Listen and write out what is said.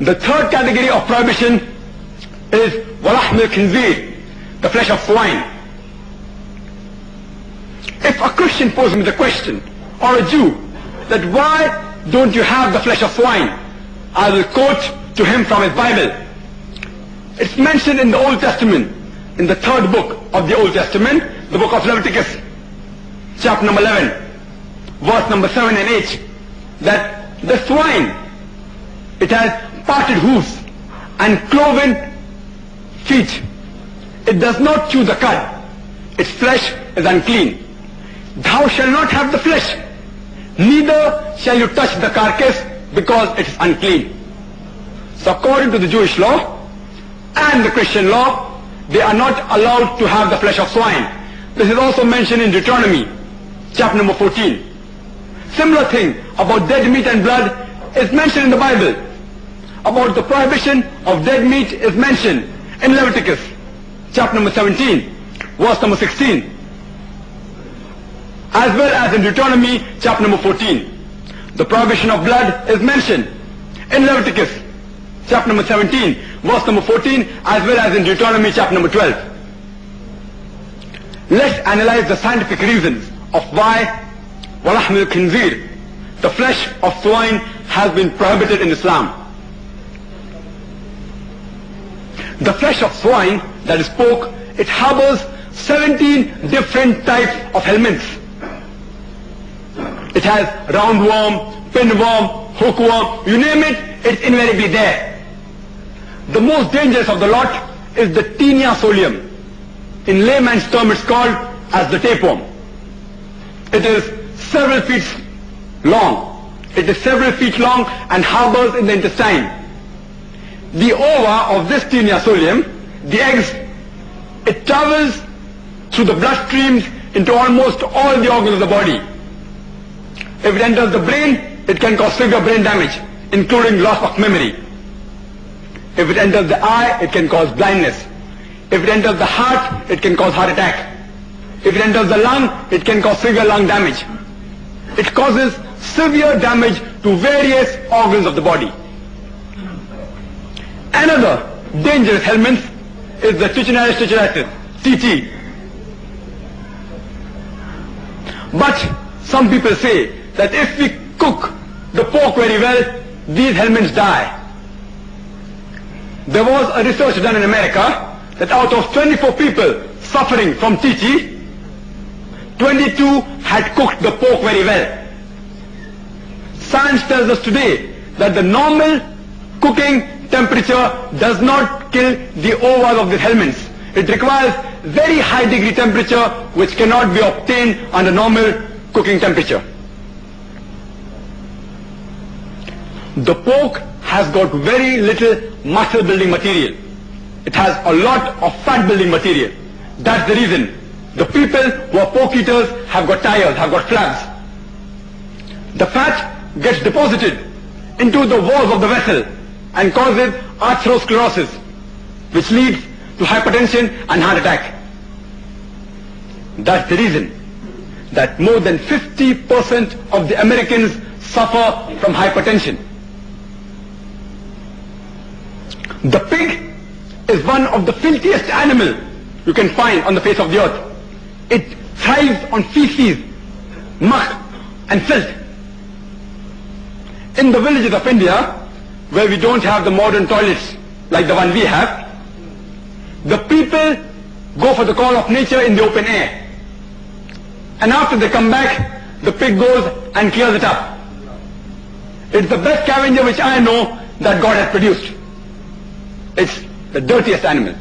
The third category of prohibition is وَلَحْمِ الْخِنْزِيرِ, the flesh of swine. If a Christian poses me the question, or a Jew, that why don't you have the flesh of swine, I will quote to him from his Bible. It's mentioned in the Old Testament, in the third book of the Old Testament, the book of Leviticus, chapter number 11, verse number 7 and 8, that the swine, it has parted hoofs and cloven feet. It does not chew the cud. Its flesh is unclean. Thou shalt not have the flesh, neither shall you touch the carcass, because it is unclean. So according to the Jewish law and the Christian law, they are not allowed to have the flesh of swine. This is also mentioned in Deuteronomy, chapter number 14. Similar thing about dead meat and blood is mentioned in the Bible. About the prohibition of dead meat is mentioned in Leviticus, chapter number 17, verse number 16. As well as in Deuteronomy chapter number 14. The prohibition of blood is mentioned in Leviticus chapter number 17, verse number 14, as well as in Deuteronomy chapter number 12. Let's analyze the scientific reasons of why وَلَحْمِ الْخِنْزِيرِ, the flesh of swine, has been prohibited in Islam. The flesh of swine, that is pork, it harbors 17 different types of helminths. It has roundworm, pinworm, hookworm, you name it, it's invariably there. The most dangerous of the lot is the Taenia solium. In layman's term it's called as the tapeworm. It is several feet long. It is several feet long and harbors in the intestine. The ova of this Taenia solium, the eggs, it travels through the bloodstreams into almost all the organs of the body. If it enters the brain, it can cause severe brain damage, including loss of memory. If it enters the eye, it can cause blindness. If it enters the heart, it can cause heart attack. If it enters the lung, it can cause severe lung damage. It causes severe damage to various organs of the body. Another dangerous helminth is the Tichinurus ticeratus, TT. But some people say that if we cook the pork very well, these helminths die. There was a research done in America that out of 24 people suffering from TT, 22 had cooked the pork very well. Science tells us today that the normal cooking temperature does not kill the ovas of the helminths. It requires very high degree temperature which cannot be obtained under normal cooking temperature. The pork has got very little muscle building material. It has a lot of fat building material. That's the reason the people who are pork eaters have got tires, have got flaps. The fat gets deposited into the walls of the vessel and causes atherosclerosis, which leads to hypertension and heart attack. That's the reason that more than 50% of the Americans suffer from hypertension. The pig is one of the filthiest animals you can find on the face of the earth. It thrives on feces, muck and filth. In the villages of India, where we don't have the modern toilets like the one we have, the people go for the call of nature in the open air. And after they come back, the pig goes and clears it up. It's the best scavenger which I know that God has produced. It's the dirtiest animal.